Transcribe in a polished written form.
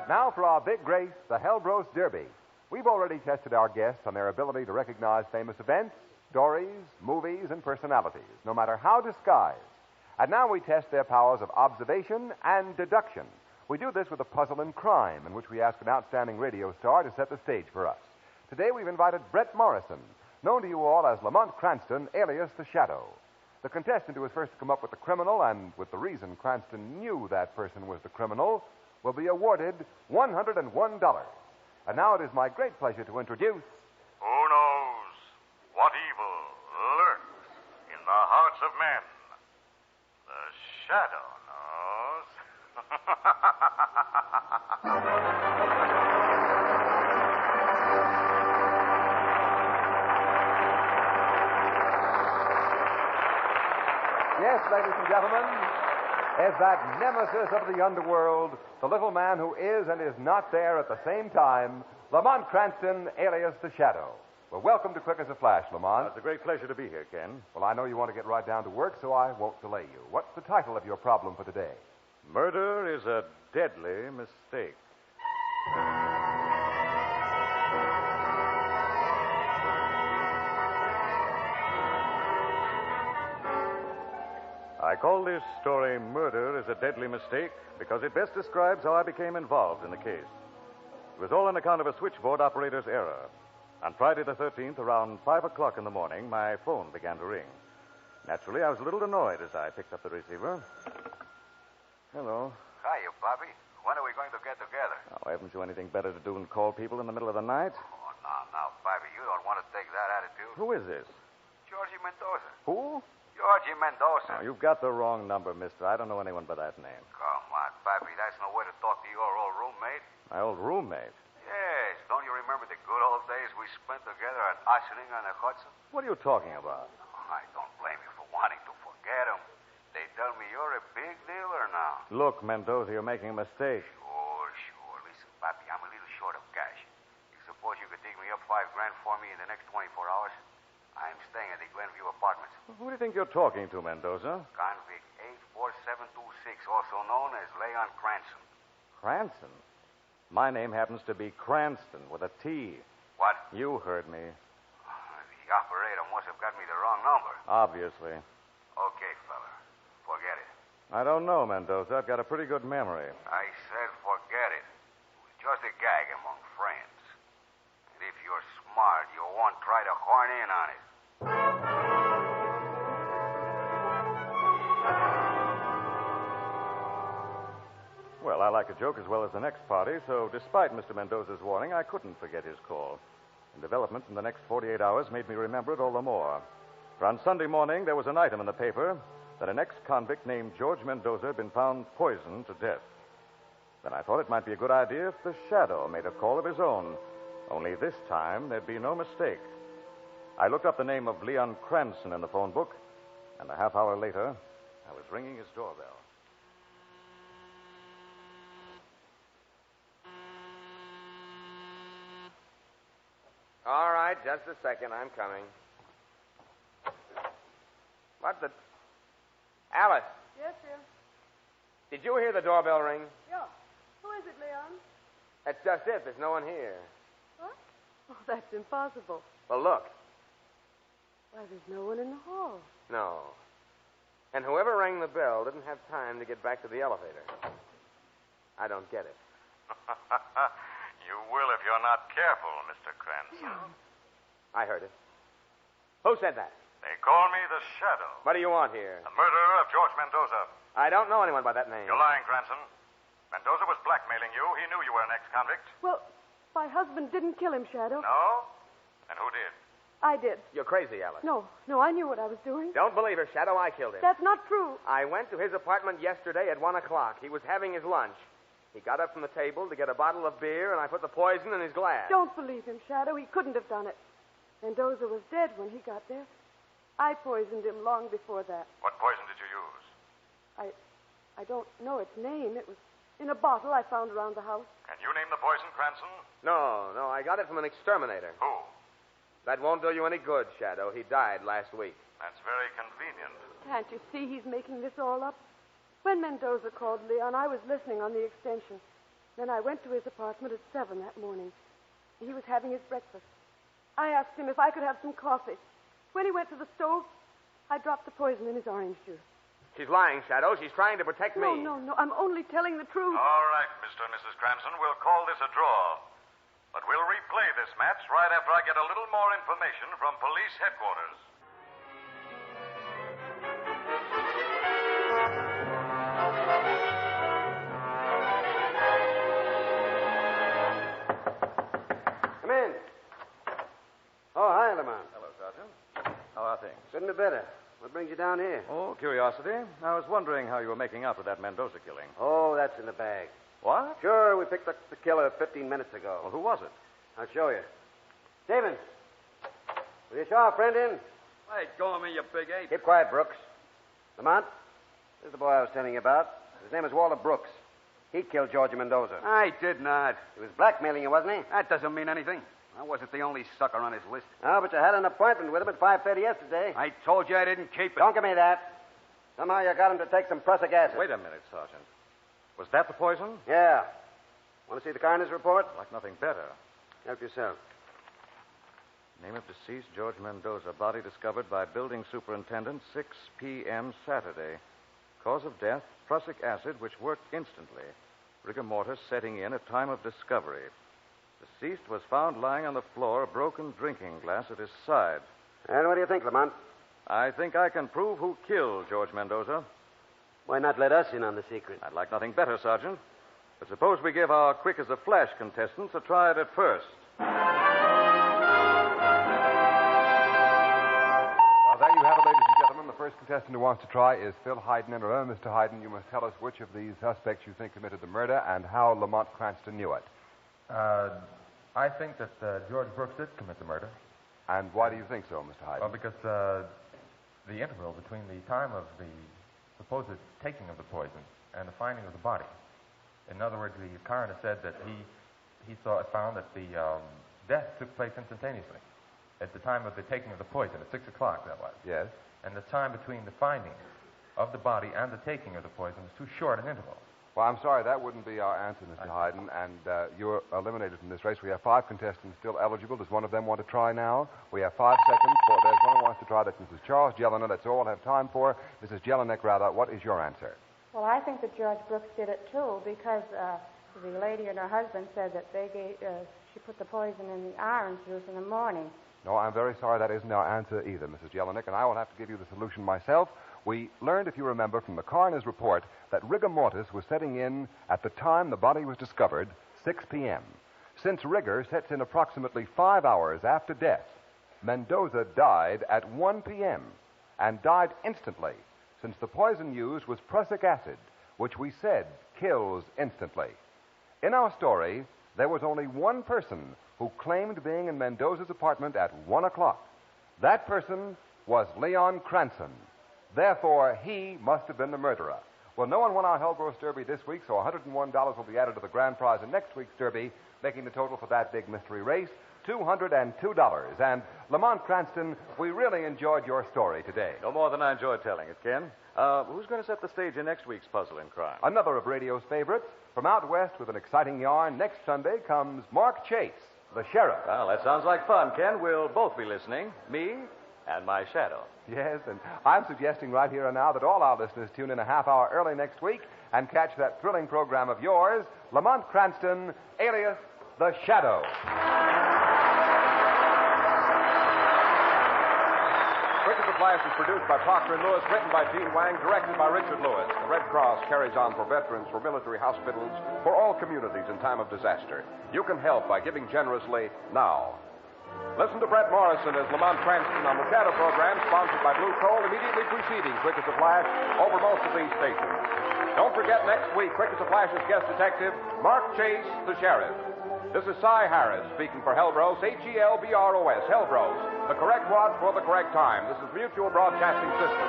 Now for our big race, the Hellbros Derby. We've already tested our guests on their ability to recognize famous events, stories, movies, and personalities, no matter how disguised. And now we test their powers of observation and deduction. We do this with a puzzle and crime, in which we ask an outstanding radio star to set the stage for us. Today we've invited Brett Morrison, known to you all as Lamont Cranston, alias The Shadow. The contestant who was first to come up with the criminal and with the reason Cranston knew that person was the criminal will be awarded $101. And now it is my great pleasure to introduce... Who knows what evil lurks in the hearts of men? The Shadow knows. Yes, ladies and gentlemen, as that nemesis of the underworld, the little man who is and is not there at the same time, Lamont Cranston, alias The Shadow. Well, welcome to Quick as a Flash, Lamont. It's a great pleasure to be here, Ken. Well, I know you want to get right down to work, so I won't delay you. What's the title of your problem for today? Murder is a deadly mistake. I call this story Murder is a Deadly Mistake because it best describes how I became involved in the case. It was all on account of a switchboard operator's error. On Friday the 13th, around 5 o'clock in the morning, my phone began to ring. Naturally, I was a little annoyed as I picked up the receiver. Hello. Hiya, Bobby. When are we going to get together? Oh, haven't you anything better to do than call people in the middle of the night? Oh, now, Bobby, you don't want to take that attitude. Who is this? Georgie Mendoza. Who? Georgie Mendoza. Oh, you've got the wrong number, mister. I don't know anyone by that name. Come on, Bobby. That's no way to talk to your old roommate. My old roommate? Yes. Don't you remember the good old days we spent together at Ossining on the Hudson? What are you talking about? Oh, I don't blame you for wanting to forget him. They tell me you're a big dealer now. Look, Mendoza, you're making a mistake. Sure. Listen, Bobby, I'm a little short of cash. You suppose you could dig me up $5,000 for me in the next 24 hours? I'm staying at the Glenview Apartments. Who do you think you're talking to, Mendoza? Convict 84726, also known as Leon Cranston. Cranston? My name happens to be Cranston with a T. What? You heard me. The operator must have got me the wrong number. Obviously. Okay, fella. Forget it. I don't know, Mendoza. I've got a pretty good memory. I said forget it. It was just a gag among friends. And if you're smart, you won't try to horn in on it. Well, I like a joke as well as the next party, so despite Mr. Mendoza's warning, I couldn't forget his call. And developments in the next 48 hours made me remember it all the more. For on Sunday morning, there was an item in the paper that an ex-convict named George Mendoza had been found poisoned to death. Then I thought it might be a good idea if the Shadow made a call of his own. Only this time, there'd be no mistake. I looked up the name of Leon Cranston in the phone book, and a half hour later, I was ringing his doorbell. All right, just a second. I'm coming. What the... Alice, Yes, dear. did you hear the doorbell ring? Yeah. Who is it, Leon? That's just it. There's no one here. What? Oh, that's impossible. Well, look. Why, there's no one in the hall. No. And whoever rang the bell didn't have time to get back to the elevator. I don't get it. You will if you're not careful, Mr. Cranston. I heard it. Who said that? They call me the Shadow. What do you want here? The murderer of George Mendoza. I don't know anyone by that name. You're lying, Cranston. Mendoza was blackmailing you. He knew you were an ex-convict. Well, my husband didn't kill him, Shadow. No? And who did? I did. You're crazy, Alice. No, I knew what I was doing. Don't believe her, Shadow. I killed him. That's not true. I went to his apartment yesterday at 1 o'clock. He was having his lunch. He got up from the table to get a bottle of beer, and I put the poison in his glass. Don't believe him, Shadow. He couldn't have done it. Mendoza was dead when he got there. I poisoned him long before that. What poison did you use? I don't know its name. It was in a bottle I found around the house. Can you name the poison, Cranston? No, I got it from an exterminator. Who? That won't do you any good, Shadow. He died last week. That's very convenient. Can't you see he's making this all up? When Mendoza called Leon, I was listening on the extension. Then I went to his apartment at 7 that morning. He was having his breakfast. I asked him if I could have some coffee. When he went to the stove, I dropped the poison in his orange juice. She's lying, Shadow. She's trying to protect me. No. I'm only telling the truth. All right, Mr. and Mrs. Cranston, we'll call this a draw. But we'll replay this match right after I get a little more information from police headquarters. Come in. Oh, hi, Lamont. Hello, Sergeant. How are things? Couldn't be better. What brings you down here? Oh, curiosity. I was wondering how you were making out with that Mendoza killing. Oh, that's in the bag. What? Sure, we picked up the killer 15 minutes ago. Well, who was it? I'll show you. Stephen, will you show our friend in? Hey, go on me, you big ape. Keep quiet, Brooks. Lamont, this is the boy I was telling you about. His name is Walter Brooks. He killed George Mendoza. I did not. He was blackmailing you, wasn't he? That doesn't mean anything. I wasn't the only sucker on his list. No, but you had an appointment with him at 5:30 yesterday. I told you I didn't keep it. Don't give me that. Somehow you got him to take some prussic acid. Wait a minute, Sergeant. Was that the poison? Yeah. Want to see the coroner's report? Like nothing better. Help yourself. Name of deceased, George Mendoza. Body discovered by building superintendent, 6 p.m. Saturday. Cause of death, prussic acid, which worked instantly. Rigor mortis setting in at time of discovery. Deceased was found lying on the floor, a broken drinking glass at his side. And what do you think, Lamont? I think I can prove who killed George Mendoza. Why not let us in on the secret? I'd like nothing better, Sergeant. But suppose we give our quick as a flash contestants a try at it first. Well, there you have it, ladies and gentlemen. The first contestant who wants to try is Phil Hayden. And remember, Mr. Hayden, you must tell us which of these suspects you think committed the murder and how Lamont Cranston knew it. I think that George Brooks did commit the murder. And why do you think so, Mr. Hayden? Well, because the interval between the time of the supposed taking of the poison and the finding of the body. In other words, the coroner said that he found that the death took place instantaneously at the time of the taking of the poison, at 6 o'clock, that was. Yes. And the time between the finding of the body and the taking of the poison was too short an interval. Well, I'm sorry, that wouldn't be our answer, Mr. Hayden, and you're eliminated from this race. We have 5 contestants still eligible. Does one of them want to try now? We have 5 seconds. There's one who wants to try. That's Mrs. Charles Jelinek. That's all we'll have time for. Mrs. Jelinek, rather, what is your answer? Well, I think that George Brooks did it, too, because the lady and her husband said that she put the poison in the orange juice in the morning. No, I'm very sorry. That isn't our answer either, Mrs. Jelinek, and I will have to give you the solution myself. We learned, if you remember, from the coroner's report that rigor mortis was setting in at the time the body was discovered, 6 p.m. Since rigor sets in approximately 5 hours after death, Mendoza died at 1 p.m. and died instantly, since the poison used was prussic acid, which we said kills instantly. In our story, there was only one person who claimed being in Mendoza's apartment at 1 o'clock. That person was Leon Cranston. Therefore, he must have been the murderer. Well, no one won our Hellbrose Derby this week, so $101 will be added to the grand prize in next week's Derby, making the total for that big mystery race $202. And, Lamont Cranston, we really enjoyed your story today. No more than I enjoyed telling it, Ken. Who's going to set the stage in next week's Puzzle and Crime? Another of radio's favorites. From out west with an exciting yarn, next Sunday comes Mark Chase, the sheriff. Well, that sounds like fun, Ken. We'll both be listening, me and my shadow. Yes, and I'm suggesting right here and now that all our listeners tune in a half hour early next week and catch that thrilling program of yours, Lamont Cranston, alias The Shadow. Quick as a Flash is produced by Procter & Lewis, written by Gene Wang, directed by Richard Lewis. The Red Cross carries on for veterans, for military hospitals, for all communities in time of disaster. You can help by giving generously now. Listen to Brett Morrison as Lamont Cranston on the Shadow program, sponsored by Blue Coal, immediately preceding Quick as a Flash over most of these stations. Don't forget next week, Quick as a Flash's guest detective, Mark Chase, the sheriff. This is Cy Harris speaking for Hellbrose, Helbros, Hellbrose, the correct watch for the correct time. This is Mutual Broadcasting System.